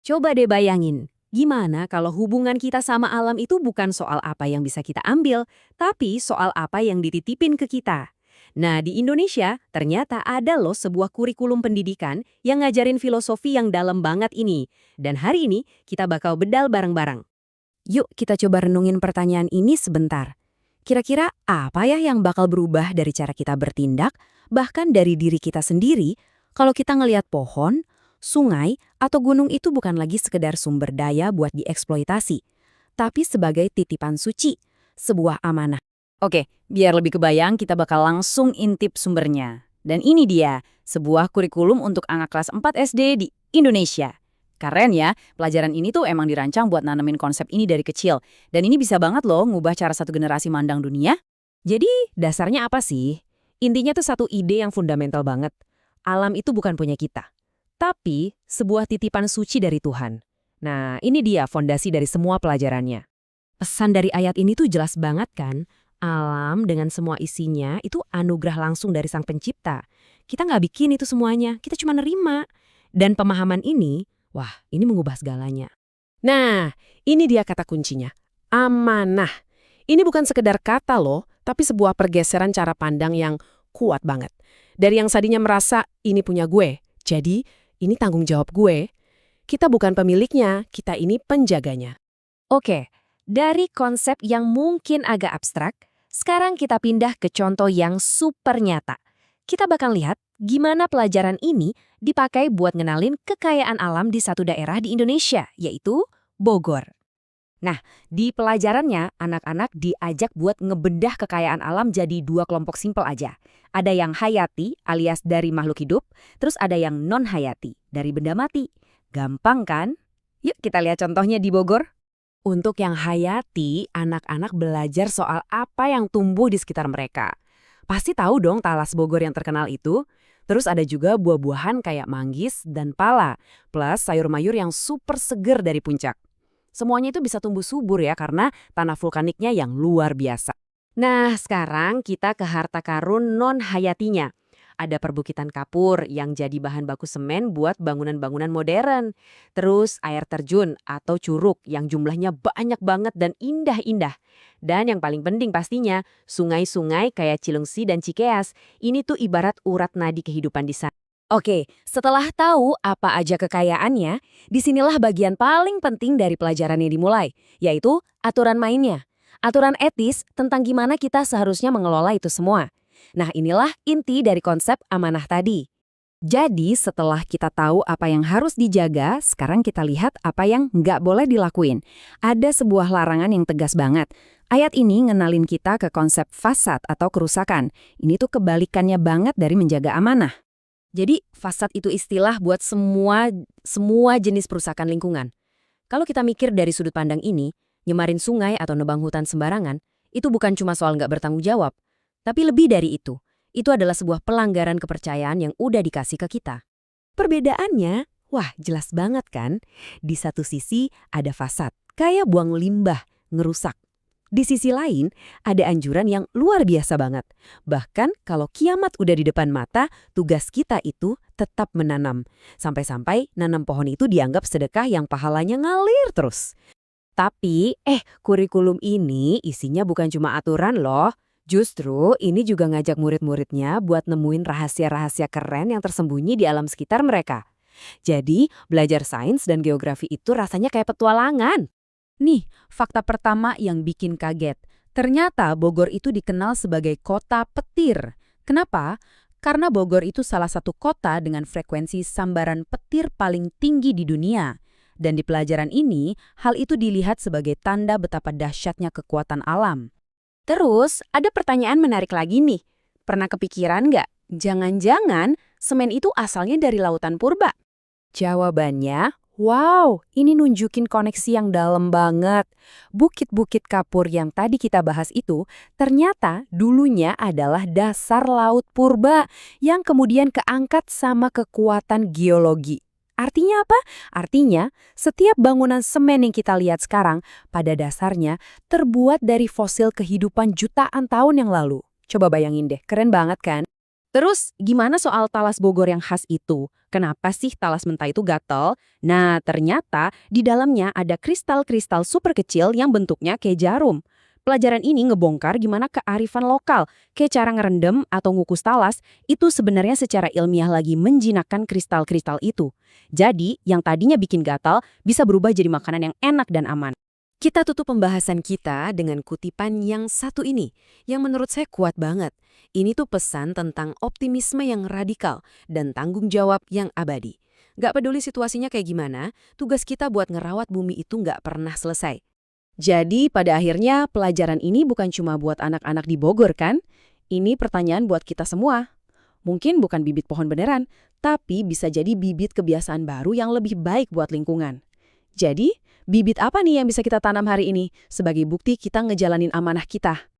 Coba deh bayangin, gimana kalau hubungan kita sama alam itu bukan soal apa yang bisa kita ambil, tapi soal apa yang dititipin ke kita. Nah, di Indonesia ternyata ada loh sebuah kurikulum pendidikan yang ngajarin filosofi yang dalam banget ini. Dan hari ini kita bakal bedal bareng-bareng. Yuk kita coba renungin pertanyaan ini sebentar. Kira-kira apa ya yang bakal berubah dari cara kita bertindak, bahkan dari diri kita sendiri, kalau kita ngelihat pohon, sungai, atau gunung itu bukan lagi sekedar sumber daya buat dieksploitasi, tapi sebagai titipan suci, sebuah amanah. Oke, biar lebih kebayang kita bakal langsung intip sumbernya. Dan ini dia, sebuah kurikulum untuk anak kelas 4 SD di Indonesia. Keren ya, pelajaran ini tuh emang dirancang buat nanemin konsep ini dari kecil. Dan ini bisa banget loh ngubah cara satu generasi mandang dunia. Jadi, dasarnya apa sih? Intinya tuh satu ide yang fundamental banget. Alam itu bukan punya kita, tapi sebuah titipan suci dari Tuhan. Nah, ini dia fondasi dari semua pelajarannya. Pesan dari ayat ini tuh jelas banget kan? Alam dengan semua isinya itu anugerah langsung dari Sang Pencipta. Kita nggak bikin itu semuanya, kita cuma nerima. Dan pemahaman ini, wah, ini mengubah segalanya. Nah, ini dia kata kuncinya. Amanah. Ini bukan sekedar kata loh, tapi sebuah pergeseran cara pandang yang kuat banget. Dari yang tadinya merasa ini punya gue, jadi ini tanggung jawab gue. Kita bukan pemiliknya, kita ini penjaganya. Oke, dari konsep yang mungkin agak abstrak, sekarang kita pindah ke contoh yang super nyata. Kita bakal lihat gimana pelajaran ini dipakai buat ngenalin kekayaan alam di satu daerah di Indonesia, yaitu Bogor. Nah, di pelajarannya, anak-anak diajak buat ngebedah kekayaan alam jadi dua kelompok simpel aja. Ada yang hayati, alias dari makhluk hidup, terus ada yang non-hayati, dari benda mati. Gampang kan? Yuk kita lihat contohnya di Bogor. Untuk yang hayati, anak-anak belajar soal apa yang tumbuh di sekitar mereka. Pasti tahu dong talas Bogor yang terkenal itu. Terus ada juga buah-buahan kayak manggis dan pala, plus sayur-mayur yang super seger dari puncak. Semuanya itu bisa tumbuh subur ya karena tanah vulkaniknya yang luar biasa. Nah, sekarang kita ke harta karun non-hayatinya. Ada perbukitan kapur yang jadi bahan baku semen buat bangunan-bangunan modern. Terus air terjun atau curug yang jumlahnya banyak banget dan indah-indah. Dan yang paling penting pastinya, sungai-sungai kayak Cilengsi dan Cikeas. Ini tuh ibarat urat nadi kehidupan di sana. Oke, setelah tahu apa aja kekayaannya, disinilah bagian paling penting dari pelajaran yang dimulai, yaitu aturan mainnya. Aturan etis tentang gimana kita seharusnya mengelola itu semua. Nah, inilah inti dari konsep amanah tadi. Jadi, setelah kita tahu apa yang harus dijaga, sekarang kita lihat apa yang nggak boleh dilakuin. Ada sebuah larangan yang tegas banget. Ayat ini ngenalin kita ke konsep fasad atau kerusakan. Ini tuh kebalikannya banget dari menjaga amanah. Jadi, fasad itu istilah buat semua jenis perusakan lingkungan. Kalau kita mikir dari sudut pandang ini, nyemarin sungai atau nebang hutan sembarangan, itu bukan cuma soal nggak bertanggung jawab, tapi lebih dari itu. Itu adalah sebuah pelanggaran kepercayaan yang udah dikasih ke kita. Perbedaannya, wah jelas banget kan? Di satu sisi ada fasad, kayak buang limbah, ngerusak. Di sisi lain, ada anjuran yang luar biasa banget. Bahkan kalau kiamat udah di depan mata, tugas kita itu tetap menanam. Sampai-sampai nanam pohon itu dianggap sedekah yang pahalanya ngalir terus. Tapi, kurikulum ini isinya bukan cuma aturan loh. Justru ini juga ngajak murid-muridnya buat nemuin rahasia-rahasia keren yang tersembunyi di alam sekitar mereka. Jadi, belajar sains dan geografi itu rasanya kayak petualangan. Nih, fakta pertama yang bikin kaget. Ternyata Bogor itu dikenal sebagai kota petir. Kenapa? Karena Bogor itu salah satu kota dengan frekuensi sambaran petir paling tinggi di dunia. Dan di pelajaran ini, hal itu dilihat sebagai tanda betapa dahsyatnya kekuatan alam. Terus, ada pertanyaan menarik lagi nih. Pernah kepikiran nggak? Jangan-jangan semen itu asalnya dari lautan purba? Jawabannya, wow, ini nunjukin koneksi yang dalam banget. Bukit-bukit kapur yang tadi kita bahas itu ternyata dulunya adalah dasar laut purba yang kemudian keangkat sama kekuatan geologi. Artinya apa? Artinya, setiap bangunan semen yang kita lihat sekarang pada dasarnya terbuat dari fosil kehidupan jutaan tahun yang lalu. Coba bayangin deh, keren banget kan? Terus, gimana soal talas Bogor yang khas itu? Kenapa sih talas mentah itu gatel? Nah, ternyata di dalamnya ada kristal-kristal super kecil yang bentuknya kayak jarum. Pelajaran ini ngebongkar gimana kearifan lokal, kayak cara ngerendam atau ngukus talas, itu sebenarnya secara ilmiah lagi menjinakkan kristal-kristal itu. Jadi, yang tadinya bikin gatal bisa berubah jadi makanan yang enak dan aman. Kita tutup pembahasan kita dengan kutipan yang satu ini, yang menurut saya kuat banget. Ini tuh pesan tentang optimisme yang radikal dan tanggung jawab yang abadi. Gak peduli situasinya kayak gimana, tugas kita buat ngerawat bumi itu gak pernah selesai. Jadi pada akhirnya pelajaran ini bukan cuma buat anak-anak di Bogor kan? Ini pertanyaan buat kita semua. Mungkin bukan bibit pohon beneran, tapi bisa jadi bibit kebiasaan baru yang lebih baik buat lingkungan. Jadi, bibit apa nih yang bisa kita tanam hari ini sebagai bukti kita ngejalanin amanah kita?